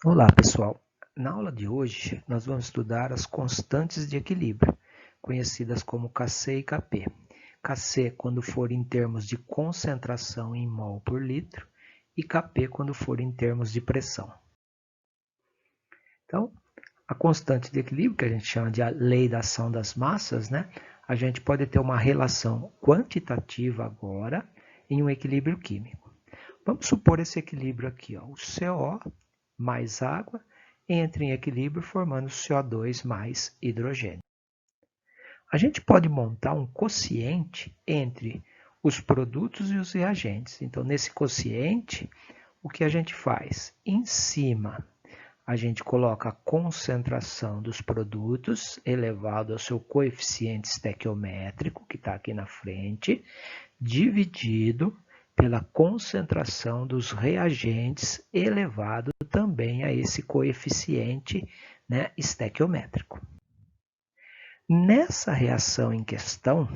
Olá, pessoal. Na aula de hoje, nós vamos estudar as constantes de equilíbrio, conhecidas como Kc e Kp. Kc quando for em termos de concentração em mol por litro e Kp quando for em termos de pressão. Então, a constante de equilíbrio, que a gente chama de a lei da ação das massas, né? A gente pode ter uma relação quantitativa agora em um equilíbrio químico. Vamos supor esse equilíbrio aqui, ó, o CO mais água entra em equilíbrio formando CO2 mais hidrogênio. A gente pode montar um quociente entre os produtos e os reagentes. Então, nesse quociente, o que a gente faz? Em cima, a gente coloca a concentração dos produtos elevado ao seu coeficiente estequiométrico, que está aqui na frente, dividido pela concentração dos reagentes elevado também a esse coeficiente, né, estequiométrico. Nessa reação em questão,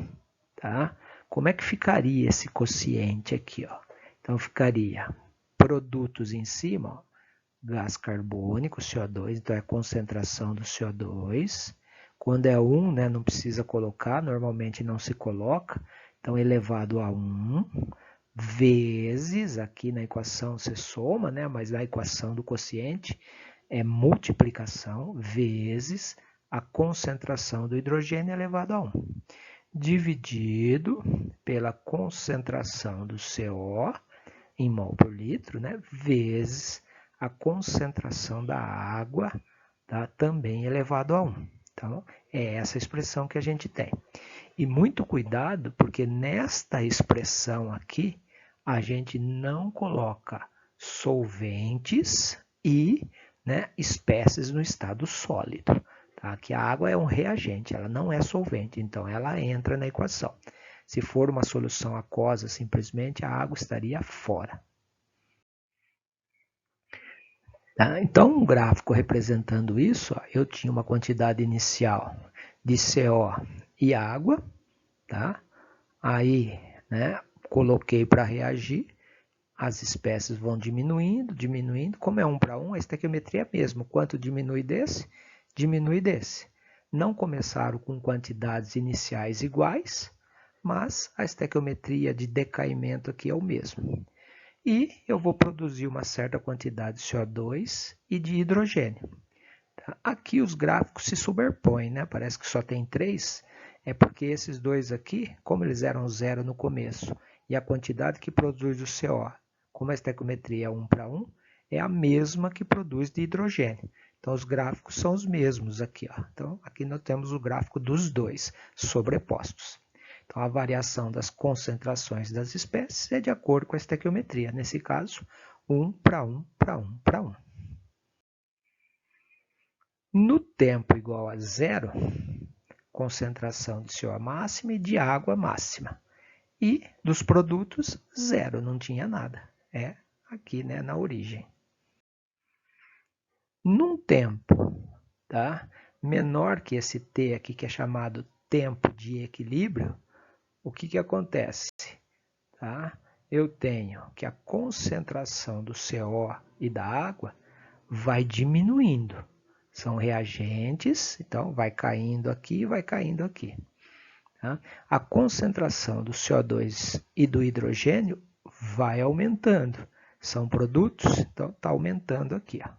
tá, como é que ficaria esse quociente aqui? Ó? Então, ficaria produtos em cima, ó, gás carbônico, CO2, então é a concentração do CO2. Quando é 1, né, não precisa colocar, normalmente não se coloca, então elevado a 1, vezes, aqui na equação você soma, né, mas na equação do quociente é multiplicação, vezes a concentração do hidrogênio elevado a 1, dividido pela concentração do CO em mol por litro, né, vezes a concentração da água, tá, também elevado a 1. Então, é essa expressão que a gente tem. E muito cuidado, porque nesta expressão aqui, a gente não coloca solventes e, né, espécies no estado sólido. Tá? Que a água é um reagente, ela não é solvente, então ela entra na equação. Se for uma solução aquosa, simplesmente a água estaria fora. Tá? Então, um gráfico representando isso, ó, eu tinha uma quantidade inicial de CO e água, tá? Aí, né, coloquei para reagir, as espécies vão diminuindo, diminuindo. Como é 1 para 1, a estequiometria é a mesma. Quanto diminui desse? Diminui desse. Não começaram com quantidades iniciais iguais, mas a estequiometria de decaimento aqui é o mesmo. E eu vou produzir uma certa quantidade de CO2 e de hidrogênio. Aqui os gráficos se superpõem, né? Parece que só tem 3. É porque esses dois aqui, como eles eram 0 no começo, e a quantidade que produz o CO, como a estequiometria é 1 para 1, é a mesma que produz de hidrogênio. Então, os gráficos são os mesmos aqui. Ó. Então, aqui nós temos o gráfico dos dois sobrepostos. Então, a variação das concentrações das espécies é de acordo com a estequiometria. Nesse caso, 1 para 1 para 1 para 1. No tempo igual a zero, concentração de CO máxima e de água máxima. E dos produtos, zero, não tinha nada. É aqui, né, na origem. Num tempo, tá, menor que esse T aqui, que é chamado tempo de equilíbrio, o que acontece? Tá? Eu tenho que a concentração do CO e da água vai diminuindo. São reagentes, então vai caindo aqui e vai caindo aqui. Tá? A concentração do CO2 e do hidrogênio vai aumentando. São produtos, então está aumentando aqui. Ó.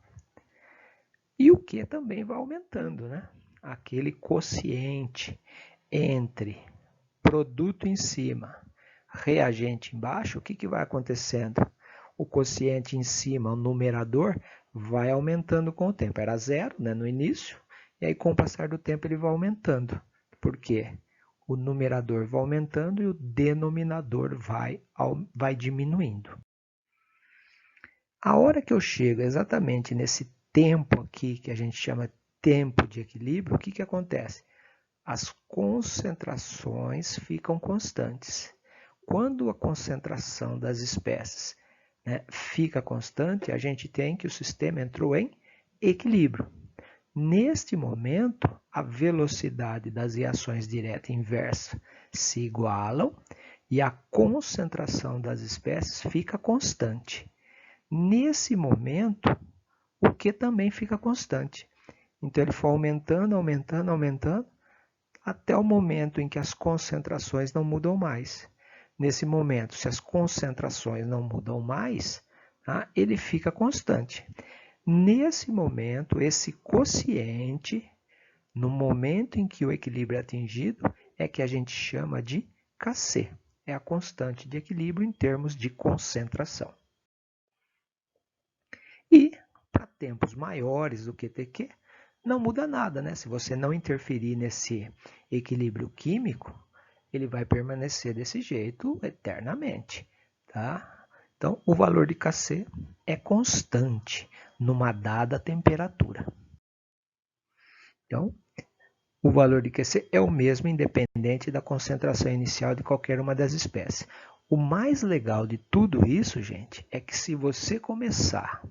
E o Q também vai aumentando, né? Aquele quociente entre produto em cima, reagente embaixo, o que vai acontecendo? O quociente em cima, o numerador, vai aumentando com o tempo. Era 0, né, no início, e aí com o passar do tempo ele vai aumentando. Por quê? O numerador vai aumentando e o denominador vai diminuindo. A hora que eu chego exatamente nesse tempo aqui, que a gente chama tempo de equilíbrio, o que acontece? As concentrações ficam constantes. Quando a concentração das espécies, né, fica constante, a gente tem que o sistema entrou em equilíbrio. Neste momento, a velocidade das reações direta e inversa se igualam e a concentração das espécies fica constante. Nesse momento, o Q também fica constante. Então ele foi aumentando, aumentando, aumentando, até o momento em que as concentrações não mudam mais. Nesse momento, se as concentrações não mudam mais, tá, ele fica constante. Nesse momento, esse quociente, no momento em que o equilíbrio é atingido, é que a gente chama de Kc. É a constante de equilíbrio em termos de concentração. E, para tempos maiores do que Tq, não muda nada, né? Se você não interferir nesse equilíbrio químico, ele vai permanecer desse jeito eternamente, tá? Então, o valor de Kc é constante numa dada temperatura. Então, o valor de Kc é o mesmo independente da concentração inicial de qualquer uma das espécies. O mais legal de tudo isso, gente, é que se você começar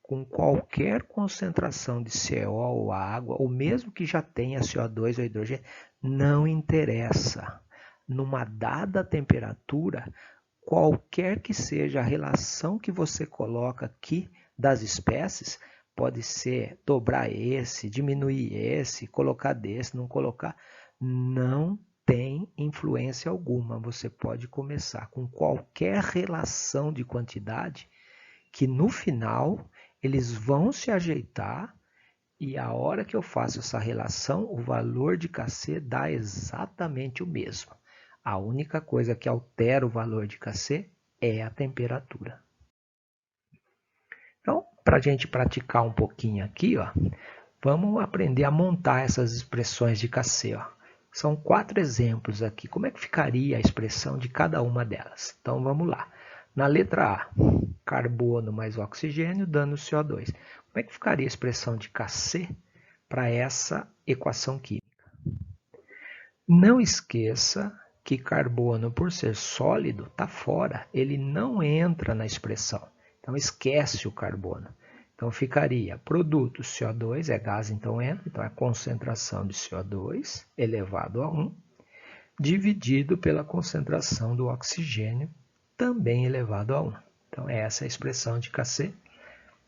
com qualquer concentração de CO ou água, ou mesmo que já tenha CO2 ou hidrogênio, não interessa. Numa dada temperatura, qualquer que seja a relação que você coloca aqui das espécies, pode ser dobrar esse, diminuir esse, colocar desse, não colocar, não tem influência alguma. Você pode começar com qualquer relação de quantidade que no final eles vão se ajeitar e a hora que eu faço essa relação, o valor de Kc dá exatamente o mesmo. A única coisa que altera o valor de Kc é a temperatura. Então, para a gente praticar um pouquinho aqui, ó, vamos aprender a montar essas expressões de Kc. Ó. São 4 exemplos aqui. Como é que ficaria a expressão de cada uma delas? Então, vamos lá. Na letra A, carbono mais oxigênio dando CO2. Como é que ficaria a expressão de Kc para essa equação química? Não esqueça que carbono, por ser sólido, está fora. Ele não entra na expressão. Então, esquece o carbono. Então, ficaria produto CO2, é gás, então entra. Então, é a concentração de CO2 elevado a 1, dividido pela concentração do oxigênio, também elevado a 1. Então, essa é a expressão de Kc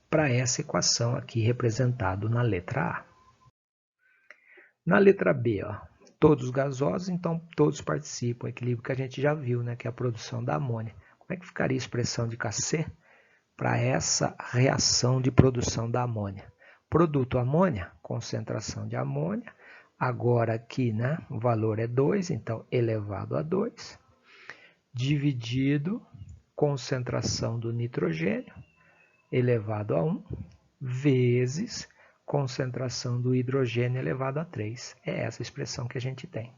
para essa equação aqui representada na letra A. Na letra B, ó, todos gasosos, então todos participam. O equilíbrio que a gente já viu, né, que é a produção da amônia. Como é que ficaria a expressão de Kc para essa reação de produção da amônia? Produto amônia, concentração de amônia. Agora aqui, né, o valor é 2, então elevado a 2, dividido concentração do nitrogênio, elevado a 1, vezes concentração do hidrogênio elevado a 3. É essa expressão que a gente tem.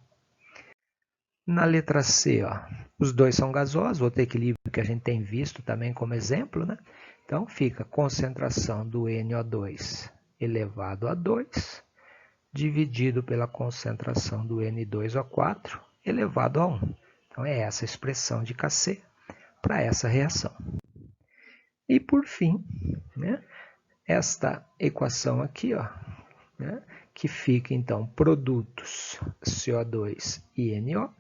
Na letra C, ó, os dois são gasosos, outro equilíbrio que a gente tem visto também como exemplo, né? Então, fica concentração do NO2 elevado a 2, dividido pela concentração do N2O4 elevado a 1. Então, é essa expressão de Kc para essa reação. E, por fim, né, esta equação aqui, ó, né, que fica, então, produtos CO2 e NO,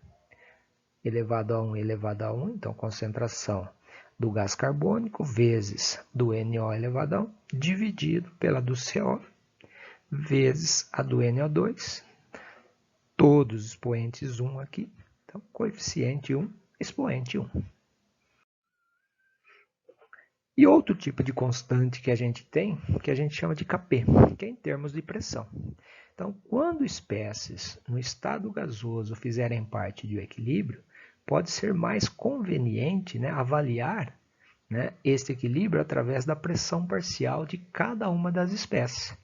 elevado a 1 elevado a 1, então, concentração do gás carbônico vezes do NO elevado a 1, dividido pela do CO, vezes a do NO2, todos expoentes 1 aqui, então, coeficiente 1, expoente 1. E outro tipo de constante que a gente tem, que a gente chama de Kp, que é em termos de pressão. Então, quando espécies no estado gasoso fizerem parte do equilíbrio, pode ser mais conveniente, né, avaliar, né, este equilíbrio através da pressão parcial de cada uma das espécies.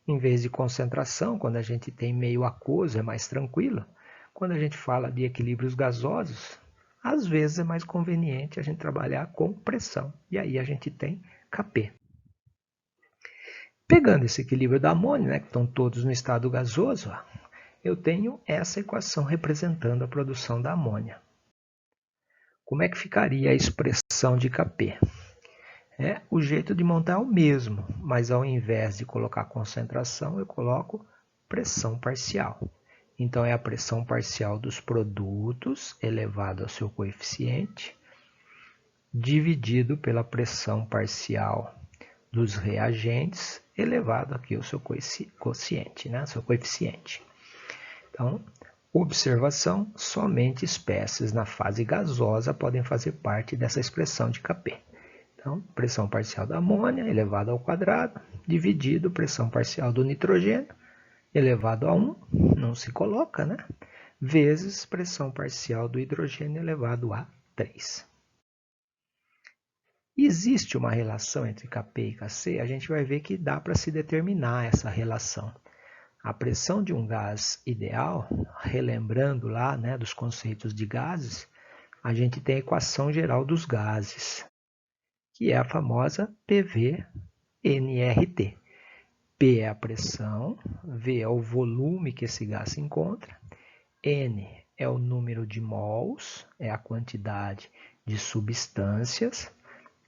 Em vez de concentração, quando a gente tem meio aquoso, é mais tranquilo. Quando a gente fala de equilíbrios gasosos, às vezes é mais conveniente a gente trabalhar com pressão. E aí a gente tem Kp. Pegando esse equilíbrio da amônia, né, que estão todos no estado gasoso, ó, eu tenho essa equação representando a produção da amônia. Como é que ficaria a expressão de Kp? O jeito de montar é o mesmo, mas ao invés de colocar concentração, eu coloco pressão parcial. Então, é a pressão parcial dos produtos elevado ao seu coeficiente, dividido pela pressão parcial dos reagentes elevado aqui ao seu quociente, né? Seu coeficiente. Então, observação, somente espécies na fase gasosa podem fazer parte dessa expressão de Kp. Então, pressão parcial da amônia elevado ao quadrado, dividido pressão parcial do nitrogênio elevado a 1, não se coloca, né? Vezes pressão parcial do hidrogênio elevado a 3. Existe uma relação entre Kp e Kc? A gente vai ver que dá para se determinar essa relação. A pressão de um gás ideal, relembrando lá, né, dos conceitos de gases, a gente tem a equação geral dos gases, que é a famosa PV-nRT. P é a pressão, V é o volume que esse gás se encontra, N é o número de mols, é a quantidade de substâncias,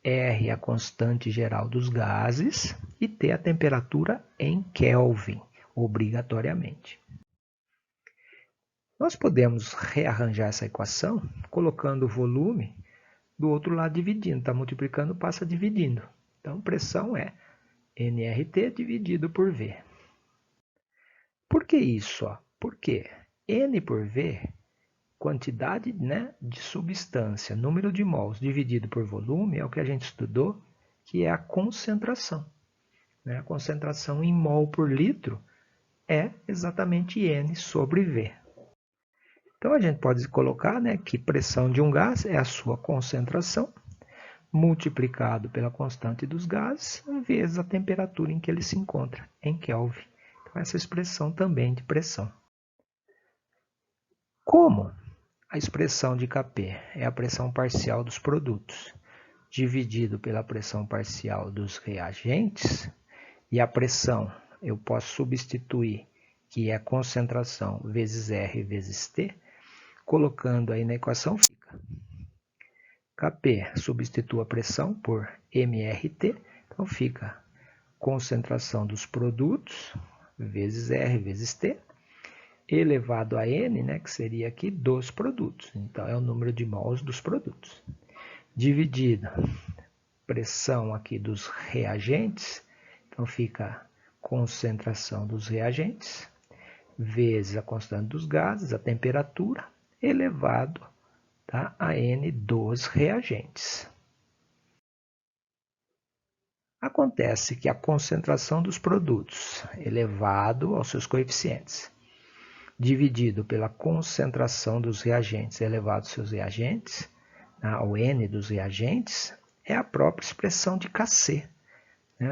R é a constante geral dos gases e T é a temperatura em Kelvin, obrigatoriamente. Nós podemos rearranjar essa equação colocando o volume do outro lado dividindo. Está multiplicando, passa dividindo. Então, pressão é nRT dividido por V. Por que isso? Porque N por V, quantidade, né, de substância, número de mols dividido por volume, é o que a gente estudou, que é a concentração. A concentração em mol por litro é exatamente N sobre V. Então, a gente pode colocar, né, que pressão de um gás é a sua concentração, multiplicado pela constante dos gases, vezes a temperatura em que ele se encontra, em Kelvin. Então, essa expressão também de pressão. Como a expressão de Kp é a pressão parcial dos produtos, dividido pela pressão parcial dos reagentes, e a pressão eu posso substituir, que é a concentração vezes R vezes T, colocando aí na equação fica Kp substitua a pressão por mRT, então fica concentração dos produtos vezes R vezes T, elevado a N, né, que seria aqui dos produtos. Então, é o número de mols dos produtos. Dividido pressão aqui dos reagentes, então fica concentração dos reagentes, vezes a constante dos gases, a temperatura, elevado, tá, a N dos reagentes. Acontece que a concentração dos produtos elevado aos seus coeficientes, dividido pela concentração dos reagentes elevado aos seus reagentes, o N dos reagentes, é a própria expressão de Kc.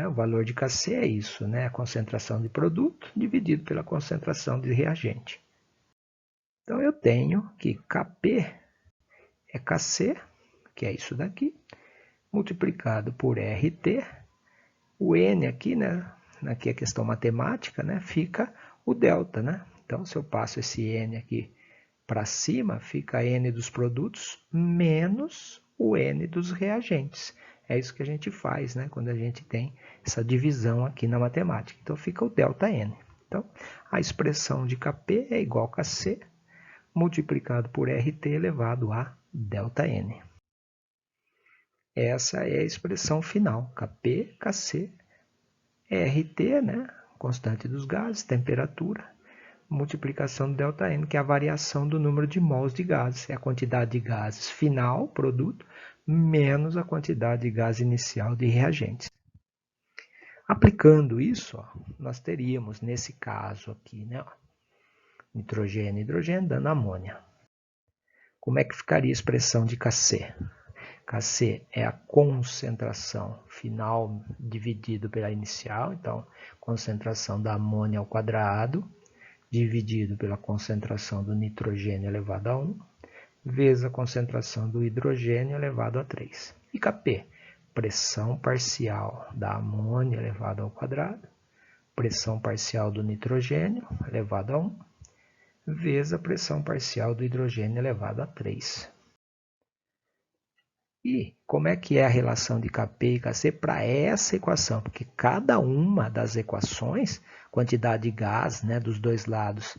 O valor de Kc é isso, a concentração de produto dividido pela concentração de reagente. Então, eu tenho que Kp é Kc, que é isso daqui, multiplicado por RT. O N aqui, aqui é questão matemática, fica o delta, Então, se eu passo esse N aqui para cima, fica N dos produtos menos o N dos reagentes. É isso que a gente faz, quando a gente tem essa divisão aqui na matemática. Então, fica o delta N. Então, a expressão de Kp é igual a Kc multiplicado por RT elevado a delta N. Essa é a expressão final, Kp, Kc, RT, constante dos gases, temperatura, multiplicação do delta N, que é a variação do número de mols de gases. É a quantidade de gases final, produto, menos a quantidade de gás inicial de reagentes. Aplicando isso, nós teríamos, nesse caso aqui, nitrogênio e hidrogênio dando amônia. Como é que ficaria a expressão de Kc? Kc é a concentração final dividido pela inicial, então concentração da amônia ao quadrado, dividido pela concentração do nitrogênio elevado a 1, vezes a concentração do hidrogênio elevado a 3. E Kp, pressão parcial da amônia elevado ao quadrado, pressão parcial do nitrogênio elevado a 1, vezes a pressão parcial do hidrogênio elevado a 3. E como é que é a relação de Kp e Kc para essa equação? Porque cada uma das equações, quantidade de gás dos dois lados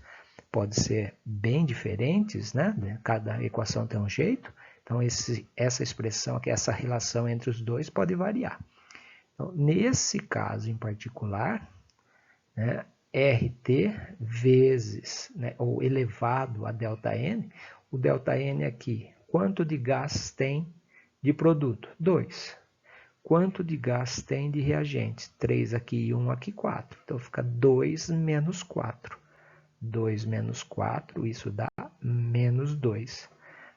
pode ser bem diferentes, Cada equação tem um jeito. Então, essa expressão aqui, essa relação entre os dois pode variar. Então, nesse caso em particular, né, RT vezes, né, ou elevado a ΔN, o ΔN aqui, quanto de gás tem de produto? 2. Quanto de gás tem de reagentes? 3 aqui e 1 aqui, 4. Então fica 2 menos 4. 2 menos 4, isso dá menos 2.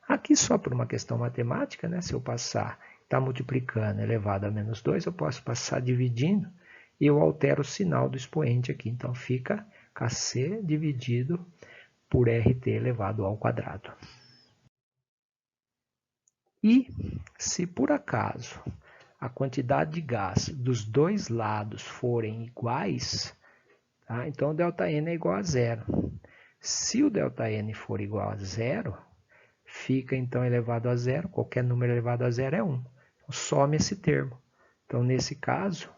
Aqui só por uma questão matemática, né? Se eu passar, está multiplicando elevado a menos 2, eu posso passar dividindo e eu altero o sinal do expoente aqui. Então fica Kc dividido por RT elevado ao quadrado. E se por acaso a quantidade de gás dos dois lados forem iguais, tá? Então o ΔN é igual a zero. Se o ΔN for igual a zero, fica então elevado a zero, qualquer número elevado a zero é 1. Então, some esse termo. Então, nesse caso,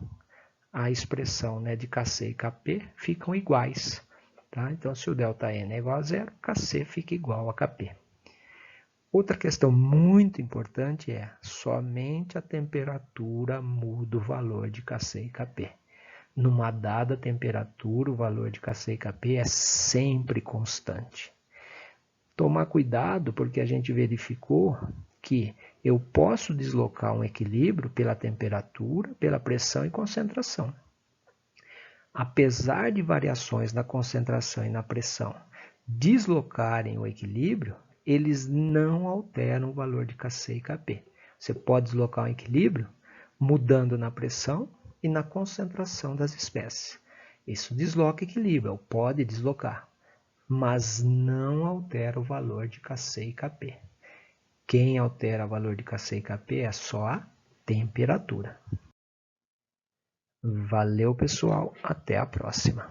a expressão, né, de Kc e Kp ficam iguais. Tá? Então, se o ΔN é igual a zero, Kc fica igual a Kp. Outra questão muito importante é, somente a temperatura muda o valor de Kc e Kp. Numa dada temperatura, o valor de Kc e Kp é sempre constante. Tomar cuidado, porque a gente verificou que eu posso deslocar um equilíbrio pela temperatura, pela pressão e concentração. Apesar de variações na concentração e na pressão deslocarem o equilíbrio, eles não alteram o valor de Kc e Kp. Você pode deslocar um equilíbrio mudando na pressão e na concentração das espécies. Isso desloca equilíbrio, pode deslocar, mas não altera o valor de Kc e Kp. Quem altera o valor de Kc e Kp é só a temperatura. Valeu, pessoal. Até a próxima.